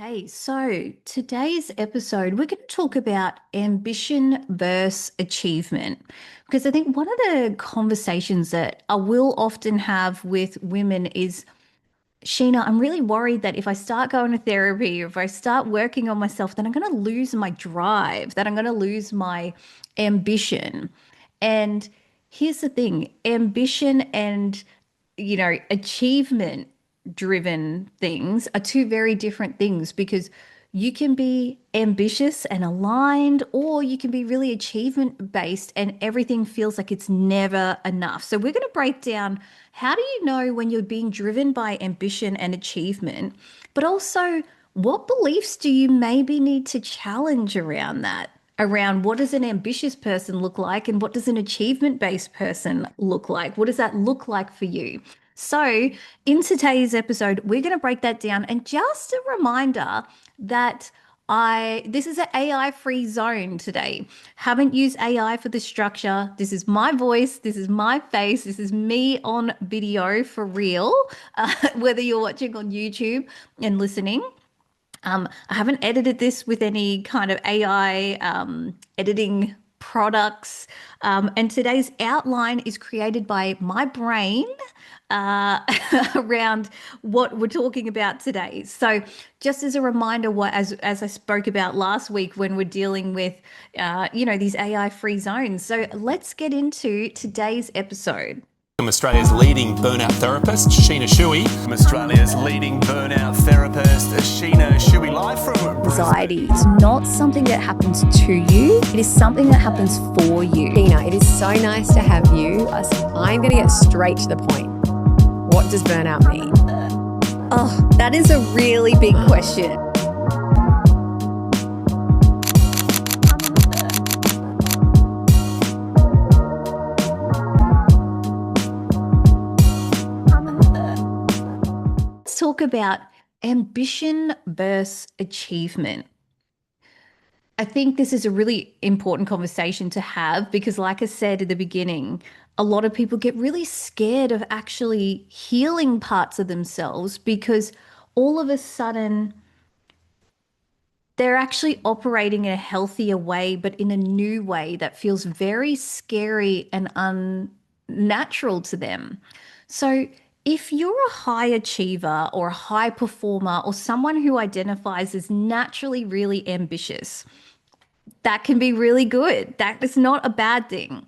Hey, so today's episode, we're going to talk about ambition versus achievement. Because I think one of the conversations that I will often have with women is, Sheena, I'm really worried that if I start going to therapy or if I start working on myself, then I'm going to lose my drive, that I'm going to lose my ambition. And here's the thing, ambition and, achievement driven things are two very different things because you can be ambitious and aligned, or you can be really achievement based and everything feels like it's never enough. So, we're going to break down how do you know when you're being driven by ambition and achievement, but also what beliefs do you maybe need to challenge around that? Around what does an ambitious person look like and what does an achievement based person look like? What does that look like for you? So, in today's episode, we're going to break that down. And just a reminder that this is an AI free zone today. Haven't used AI for the structure. This is my voice. This is my face. This is me on video for real, whether you're watching on YouTube and listening. I haven't edited this with any kind of AI editing products. And today's outline is created by my brain uh, around what we're talking about today. So, just as a reminder, what as I spoke about last week when we're dealing with, these AI free zones. So, let's get into today's episode. I'm Australia's leading burnout therapist, Sheena Shui. I'm Australia's leading burnout therapist, Sheena Shui, live from Anxiety is not something that happens to you, it is something that happens for you. Sheena, it is so nice to have you. I'm going to get straight to the point. What does burnout mean? Oh, that is a really big question. Let's talk about ambition versus achievement. I think this is a really important conversation to have because, like I said at the beginning, a lot of people get really scared of actually healing parts of themselves because all of a sudden they're actually operating in a healthier way, but in a new way that feels very scary and unnatural to them. So, if you're a high achiever or a high performer or someone who identifies as naturally really ambitious, that can be really good. That is not a bad thing.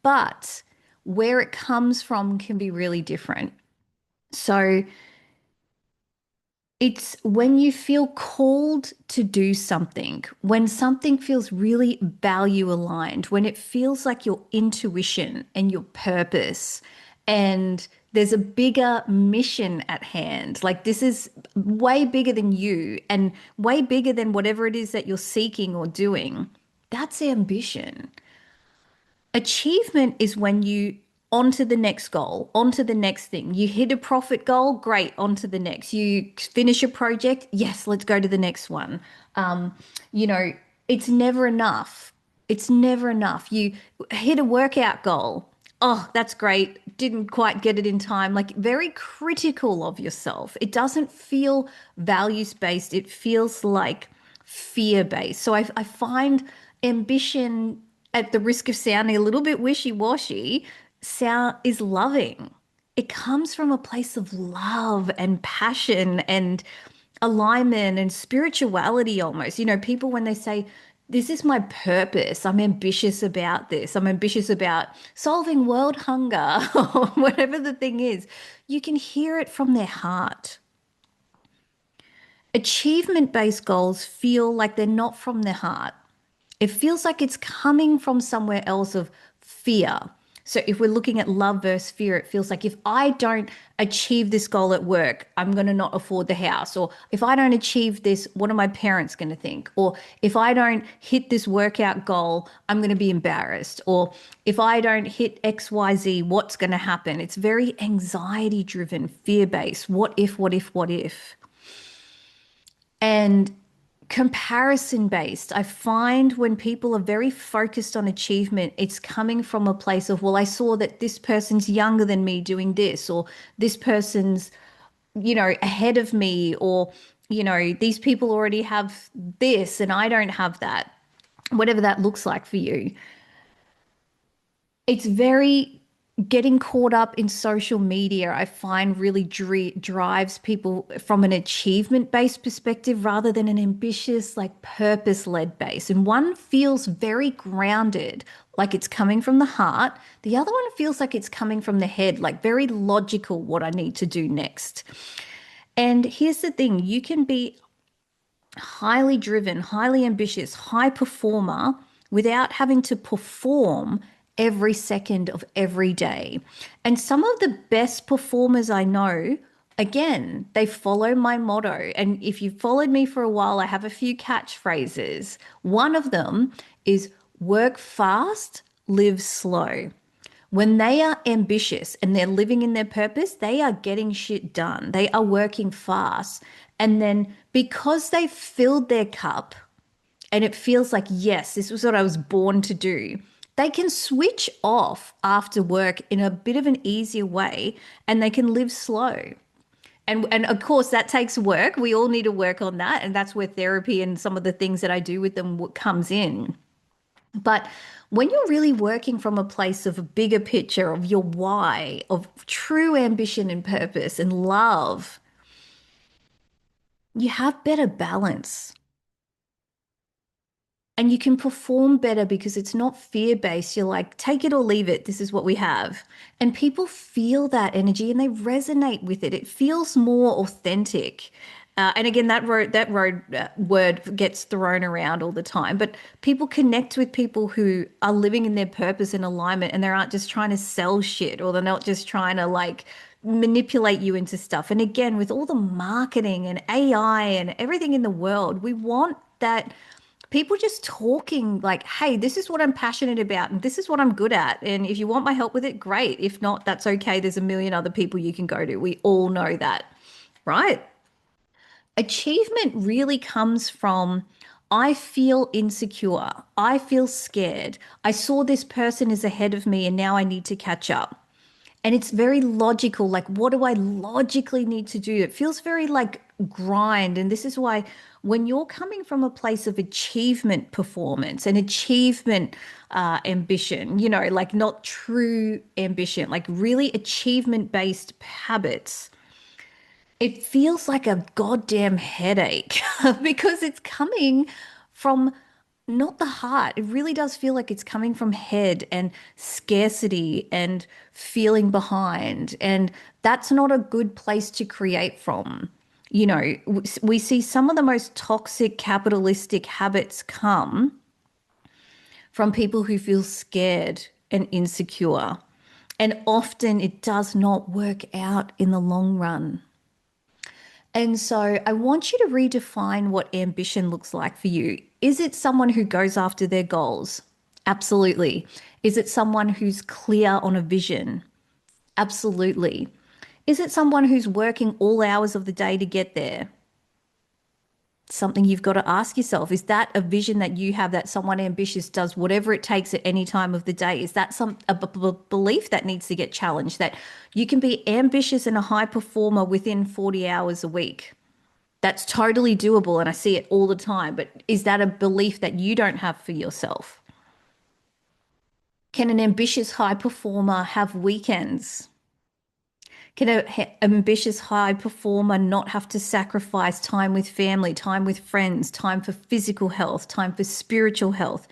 But where it comes from can be really different. So it's when you feel called to do something, when something feels really value aligned, when it feels like your intuition and your purpose, and there's a bigger mission at hand. Like this is way bigger than you and way bigger than whatever it is that you're seeking or doing. That's ambition. Achievement is when you on to the next goal, on to the next thing. You hit a profit goal, great, on to the next. You finish a project, yes, let's go to the next one. Um, you know, it's never enough. It's never enough. You hit a workout goal. Oh, that's great. Didn't quite get it in time. Like very critical of yourself. It doesn't feel values based. It feels like fear based. So I find ambition, at the risk of sounding a little bit wishy-washy, sound is loving. It comes from a place of love and passion and alignment and spirituality almost. You know, people when they say, this is my purpose, I'm ambitious about this, I'm ambitious about solving world hunger or whatever the thing is, you can hear it from their heart. Achievement-based goals feel like they're not from their heart. It feels like it's coming from somewhere else of fear. So if we're looking at love versus fear, it feels like if I don't achieve this goal at work, I'm going to not afford the house. Or if I don't achieve this, what are my parents going to think? Or if I don't hit this workout goal, I'm going to be embarrassed. Or if I don't hit XYZ, what's going to happen? It's very anxiety driven, fear based. What if, what if, what if? And comparison based. I find when people are very focused on achievement, it's coming from a place of, well, I saw that this person's younger than me doing this, or this person's, ahead of me, or these people already have this and I don't have that, whatever that looks like for you. It's very getting caught up in social media, I find really drives people from an achievement based perspective rather than an ambitious, like purpose led base. And one feels very grounded, like it's coming from the heart. The other one feels like it's coming from the head, like very logical, what I need to do next. And here's the thing, you can be highly driven, highly ambitious, high performer without having to perform every second of every day. And some of the best performers I know, again, they follow my motto. And if you've followed me for a while, I have a few catchphrases. One of them is work fast, live slow. When they are ambitious and they're living in their purpose, they are getting shit done. They are working fast. And then because they filled their cup and it feels like, yes, this was what I was born to do, they can switch off after work in a bit of an easier way and they can live slow. And of course that takes work. We all need to work on that. And that's where therapy and some of the things that I do with them comes in. But when you're really working from a place of a bigger picture of your why, of true ambition and purpose and love, you have better balance and you can perform better because it's not fear based. You're like, take it or leave it. This is what we have. And people feel that energy and they resonate with it. It feels more authentic. And again, word gets thrown around all the time, but people connect with people who are living in their purpose and alignment and they aren't just trying to sell shit or they're not just trying to like manipulate you into stuff. And again, with all the marketing and AI and everything in the world, we want that people just talking like, hey, this is what I'm passionate about and this is what I'm good at. And if you want my help with it, great. If not, that's okay. There's a million other people you can go to. We all know that, right? Achievement really comes from I feel insecure. I feel scared. I saw this person is ahead of me and now I need to catch up. And it's very logical. Like, what do I logically need to do? It feels very like grind. And this is why when you're coming from a place of achievement performance and achievement ambition, like not true ambition, like really achievement based habits, it feels like a goddamn headache because it's coming from not the heart. It really does feel like it's coming from head and scarcity and feeling behind. And that's not a good place to create from. We see some of the most toxic capitalistic habits come from people who feel scared and insecure. And often it does not work out in the long run. And so I want you to redefine what ambition looks like for you. Is it someone who goes after their goals? Absolutely. Is it someone who's clear on a vision? Absolutely. Is it someone who's working all hours of the day to get there? Something you've got to ask yourself. Is that a vision that you have that someone ambitious does whatever it takes at any time of the day? Is that a belief that needs to get challenged that you can be ambitious and a high performer within 40 hours a week? That's totally doable and I see it all the time. But is that a belief that you don't have for yourself? Can an ambitious high performer have weekends? Can an ambitious high performer not have to sacrifice time with family, time with friends, time for physical health, time for spiritual health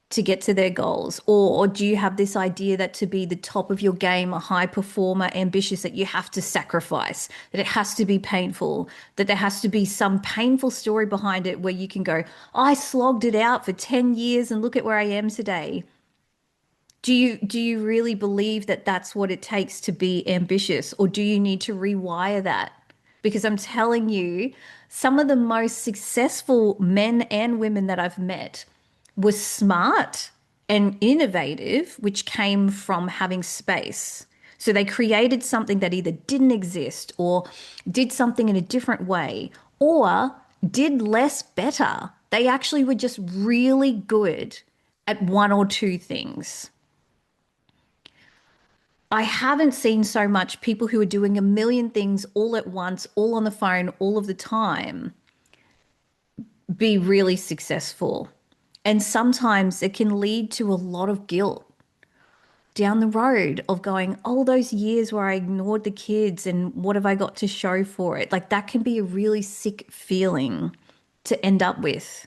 to get to their goals? Or do you have this idea that to be the top of your game, a high performer, ambitious, that you have to sacrifice, that it has to be painful, that there has to be some painful story behind it where you can go, I slogged it out for 10 years and look at where I am today? Do you really believe that that's what it takes to be ambitious, or do you need to rewire that? Because I'm telling you, some of the most successful men and women that I've met were smart and innovative, which came from having space. So they created something that either didn't exist or did something in a different way or did less better. They actually were just really good at one or two things. I haven't seen so much people who are doing a million things all at once, all on the phone, all of the time, be really successful. And sometimes it can lead to a lot of guilt down the road of going, all those years where I ignored the kids and what have I got to show for it? Like that can be a really sick feeling to end up with.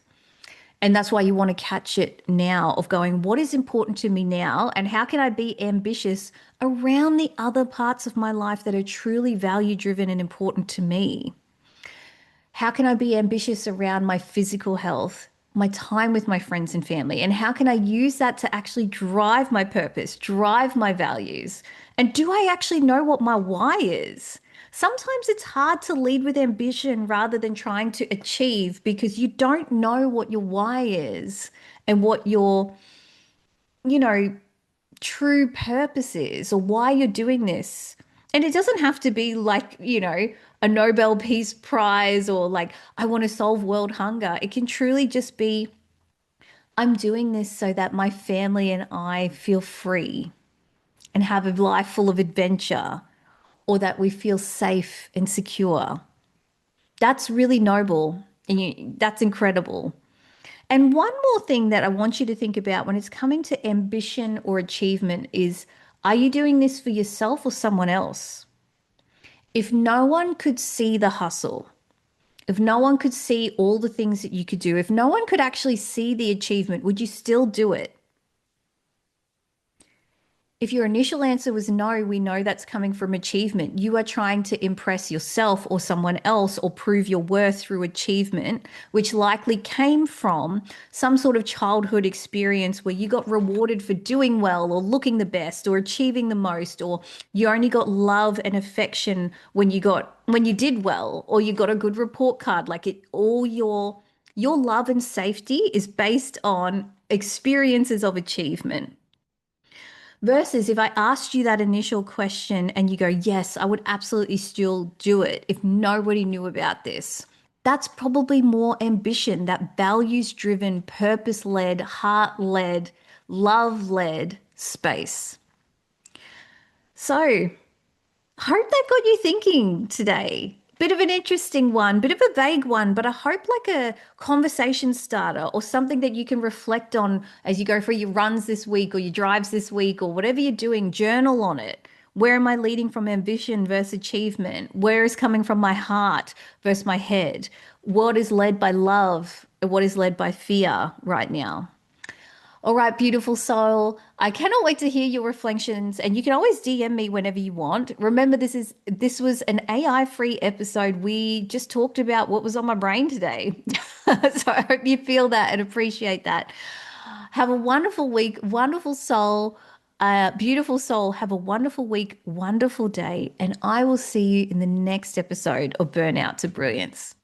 And that's why you want to catch it now of going, what is important to me now? And how can I be ambitious around the other parts of my life that are truly value driven and important to me? How can I be ambitious around my physical health, my time with my friends and family? And how can I use that to actually drive my purpose, drive my values? And do I actually know what my why is? Sometimes it's hard to lead with ambition rather than trying to achieve because you don't know what your why is and what your, you know, true purpose is or why you're doing this. And it doesn't have to be like, a Nobel Peace Prize or like, I want to solve world hunger. It can truly just be, I'm doing this so that my family and I feel free and have a life full of adventure, or that we feel safe and secure. That's really noble and that's incredible. And one more thing that I want you to think about when it's coming to ambition or achievement is, are you doing this for yourself or someone else? If no one could see the hustle, if no one could see all the things that you could do, if no one could actually see the achievement, would you still do it? If your initial answer was no, we know that's coming from achievement. You are trying to impress yourself or someone else or prove your worth through achievement, which likely came from some sort of childhood experience where you got rewarded for doing well or looking the best or achieving the most, or you only got love and affection when you did well, or you got a good report card. Like it all your love and safety is based on experiences of achievement. Versus if I asked you that initial question and you go, yes, I would absolutely still do it if nobody knew about this. That's probably more ambition, that values driven, purpose led, heart led, love led space. So, hope that got you thinking today. Bit of an interesting one, bit of a vague one, but I hope like a conversation starter or something that you can reflect on as you go for your runs this week or your drives this week or whatever you're doing, journal on it. Where am I leading from ambition versus achievement? Where is coming from my heart versus my head? What is led by love? And what is led by fear right now? All right, beautiful soul. I cannot wait to hear your reflections, and you can always DM me whenever you want. Remember, this was an AI-free episode. We just talked about what was on my brain today. So I hope you feel that and appreciate that. Have a wonderful week, wonderful soul, beautiful soul. Have a wonderful week, wonderful day, and I will see you in the next episode of Burnout to Brilliance.